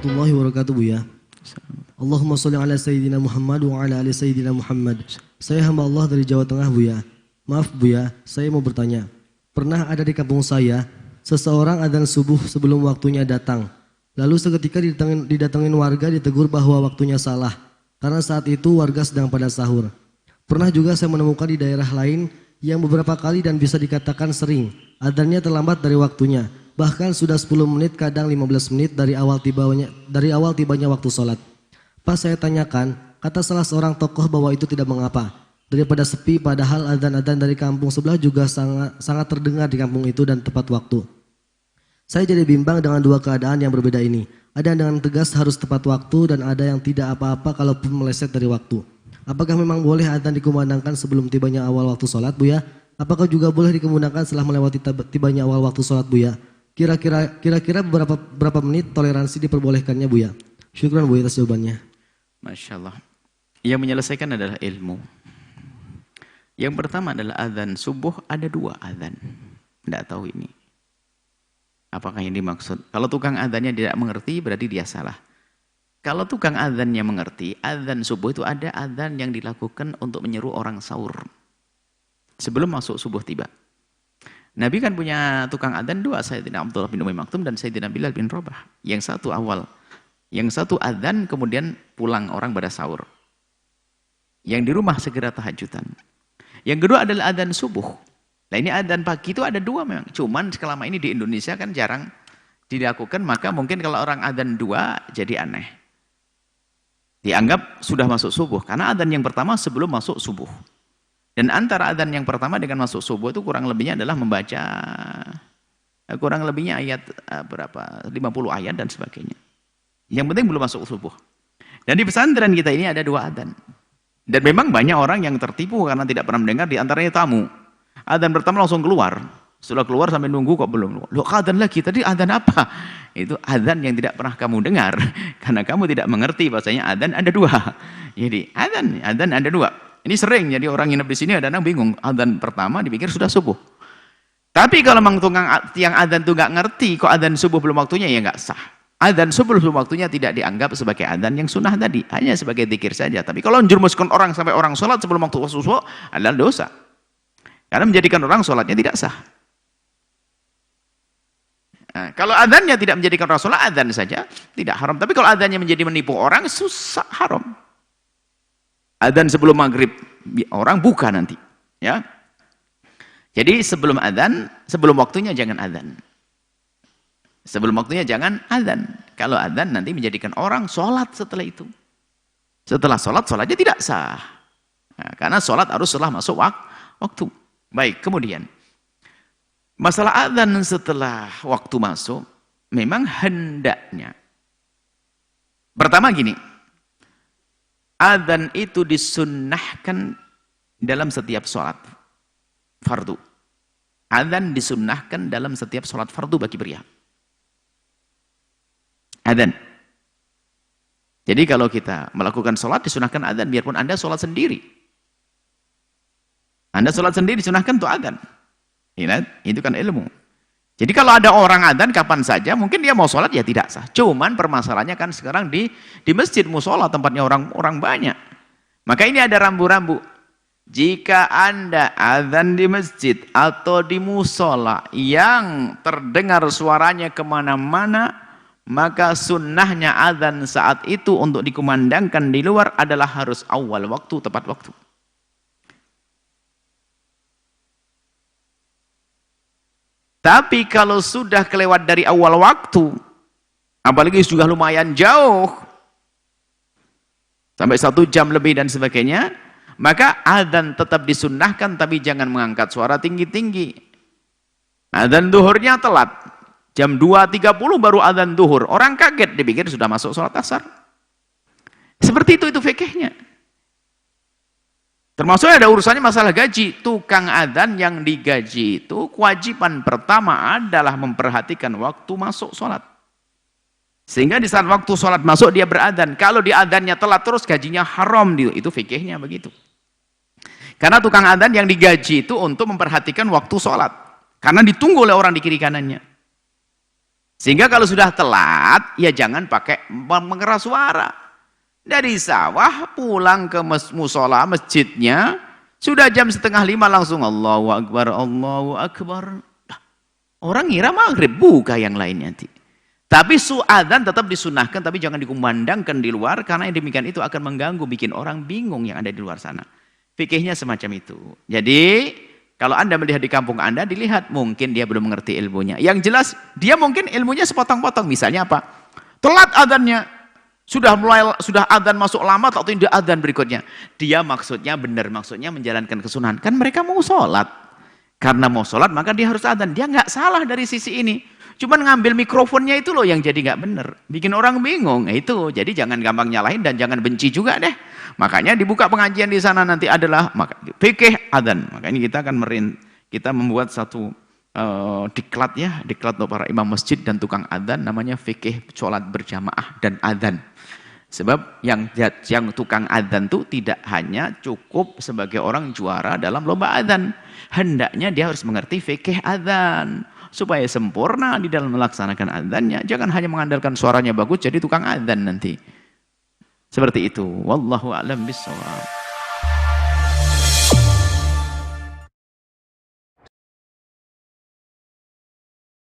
warahmatullahi wabarakatuh, Buya. Allahumma sholli ala Sayyidina Muhammad wa ala ali Sayyidina Muhammad. Saya hamba Allah dari Jawa Tengah, Buya. Maaf, Buya, saya mau bertanya. Pernah ada di kampung saya, seseorang adzan subuh sebelum waktunya datang. Lalu seketika didatengin warga ditegur bahwa waktunya salah. Karena saat itu warga sedang pada sahur. Pernah juga saya menemukan di daerah lain yang beberapa kali dan bisa dikatakan sering adzannya terlambat dari waktunya. Bahkan sudah 10 menit, kadang 15 menit dari awal tibanya waktu sholat. Pas saya tanyakan, kata salah seorang tokoh bahwa itu tidak mengapa. Daripada sepi, padahal adzan-adzan dari kampung sebelah juga sangat terdengar di kampung itu dan tepat waktu. Saya jadi bimbang dengan dua keadaan yang berbeda ini. Ada yang dengan tegas harus tepat waktu dan ada yang tidak apa-apa kalaupun meleset dari waktu. Apakah memang boleh adzan dikumandangkan sebelum tibanya awal waktu sholat, Buya? Apakah juga boleh dikumandangkan setelah melewati tibanya awal waktu sholat, Buya? Kira-kira berapa menit toleransi diperbolehkannya, Buya? Syukran, Buya, atas jawabannya. Masya Allah. Yang menyelesaikan adalah ilmu. Yang pertama adalah adzan subuh, ada 2 adzan. Tidak tahu ini. Apakah yang dimaksud? Kalau tukang adzannya tidak mengerti, berarti dia salah. Kalau tukang adzannya mengerti, adzan subuh itu ada adzan yang dilakukan untuk menyeru orang sahur. Sebelum masuk subuh tiba. Nabi kan punya tukang adzan 2, Sayyidina Abdullah bin Umi Maktum dan Sayyidina Bilal bin Rabah. Yang satu awal, yang satu adzan kemudian pulang orang pada sahur. Yang di rumah segera tahajudan. Yang kedua adalah adzan subuh. Nah ini adzan pagi itu ada 2 memang. Cuman selama ini di Indonesia kan jarang dilakukan, maka mungkin kalau orang adzan 2 jadi aneh. Dianggap sudah masuk subuh karena adzan yang pertama sebelum masuk subuh. Dan antara adzan yang pertama dengan masuk subuh itu kurang lebihnya adalah membaca kurang lebihnya ayat 50 ayat dan sebagainya. Yang penting belum masuk subuh. Dan di pesantren kita ini ada 2 adzan. Dan memang banyak orang yang tertipu karena tidak pernah mendengar, di antaranya tamu. Adzan pertama langsung keluar. Setelah keluar sampai nunggu kok belum. Loh, adzan lagi. Tadi adzan apa? Itu adzan yang tidak pernah kamu dengar karena kamu tidak mengerti bahasanya adzan ada 2. Jadi adzan ada 2. Ini sering, jadi orang nginep di sini kadang bingung. Adzan pertama dipikir sudah subuh. Tapi kalau memang tiang adzan itu nggak ngerti, kok adzan subuh belum waktunya, ya nggak sah. Adzan subuh belum waktunya tidak dianggap sebagai adzan yang sunnah tadi, hanya sebagai dzikir saja. Tapi kalau menjerumuskan orang sampai orang sholat sebelum waktu subuh adalah dosa. Karena menjadikan orang sholatnya tidak sah. Nah, kalau adzannya tidak menjadikan orang sholat, adzan saja tidak haram. Tapi kalau adzannya menjadi menipu orang, susah, haram. Adzan sebelum maghrib orang buka nanti, ya. Jadi sebelum adzan, sebelum waktunya jangan adzan. Sebelum waktunya jangan adzan. Kalau adzan nanti menjadikan orang sholat setelah itu. Setelah sholat, sholatnya tidak sah. Nah, karena sholat harus setelah masuk waktu. Baik, kemudian masalah adzan setelah waktu masuk, memang hendaknya. Pertama gini. Adzan itu disunnahkan dalam setiap sholat fardu. Adzan disunnahkan dalam setiap sholat fardu bagi pria. Adzan. Jadi kalau kita melakukan sholat disunnahkan adzan, biarpun Anda sholat sendiri. Anda sholat sendiri disunnahkan untuk adzan. Itu kan ilmu. Jadi kalau ada orang adzan kapan saja, mungkin dia mau sholat ya tidak sah. Cuman permasalahannya kan sekarang di masjid musola tempatnya orang banyak. Maka ini ada rambu-rambu. Jika Anda adzan di masjid atau di musola yang terdengar suaranya kemana-mana, maka sunnahnya adzan saat itu untuk dikumandangkan di luar adalah harus awal waktu, tepat waktu. Tapi kalau sudah kelewat dari awal waktu, apalagi sudah lumayan jauh, sampai 1 jam lebih dan sebagainya, maka adzan tetap disunnahkan, tapi jangan mengangkat suara tinggi-tinggi. Adzan duhurnya telat, jam 2.30 baru adzan duhur. Orang kaget, dipikir sudah masuk sholat asar. Seperti itu fikihnya. Termasuk ada urusannya masalah gaji. Tukang adzan yang digaji itu kewajiban pertama adalah memperhatikan waktu masuk sholat. Sehingga di saat waktu sholat masuk dia beradzan. Kalau di adzannya telat terus gajinya haram. Itu fikihnya begitu. Karena tukang adzan yang digaji itu untuk memperhatikan waktu sholat. Karena ditunggu oleh orang di kiri kanannya. Sehingga kalau sudah telat, ya jangan pakai mengeras suara. Dari sawah pulang ke musola masjidnya, sudah jam 4:30 langsung Allahu Akbar, Allahu Akbar. Orang ngira maghrib, buka yang lain nanti. Tapi adzan tetap disunahkan, tapi jangan dikumandangkan di luar, karena yang demikian itu akan mengganggu, bikin orang bingung yang ada di luar sana. Fikihnya semacam itu. Jadi, kalau Anda melihat di kampung Anda, dilihat mungkin dia belum mengerti ilmunya. Yang jelas, dia mungkin ilmunya sepotong-potong. Misalnya apa? Telat adzannya. Sudah adzan masuk lama atau tidak adzan berikutnya. Dia maksudnya benar, maksudnya menjalankan kesunahan. Kan mereka mau sholat. Karena mau sholat, maka dia harus adzan. Dia nggak salah dari sisi ini. Cuman ngambil mikrofonnya itu loh yang jadi nggak benar. Bikin orang bingung. Itu. Jadi jangan gampang nyalahin dan jangan benci juga deh. Makanya dibuka pengajian di sana nanti adalah fikih adzan. Makanya kita akan kita membuat satu diklat ya, diklat untuk para imam masjid dan tukang adzan, namanya fikih sholat berjamaah dan adzan. Sebab yang tukang adzan itu tidak hanya cukup sebagai orang juara dalam lomba adzan. Hendaknya dia harus mengerti fikih adzan supaya sempurna di dalam melaksanakan adzannya. Jangan hanya mengandalkan suaranya bagus jadi tukang adzan nanti. Seperti itu. Wallahu a'lam bishawab.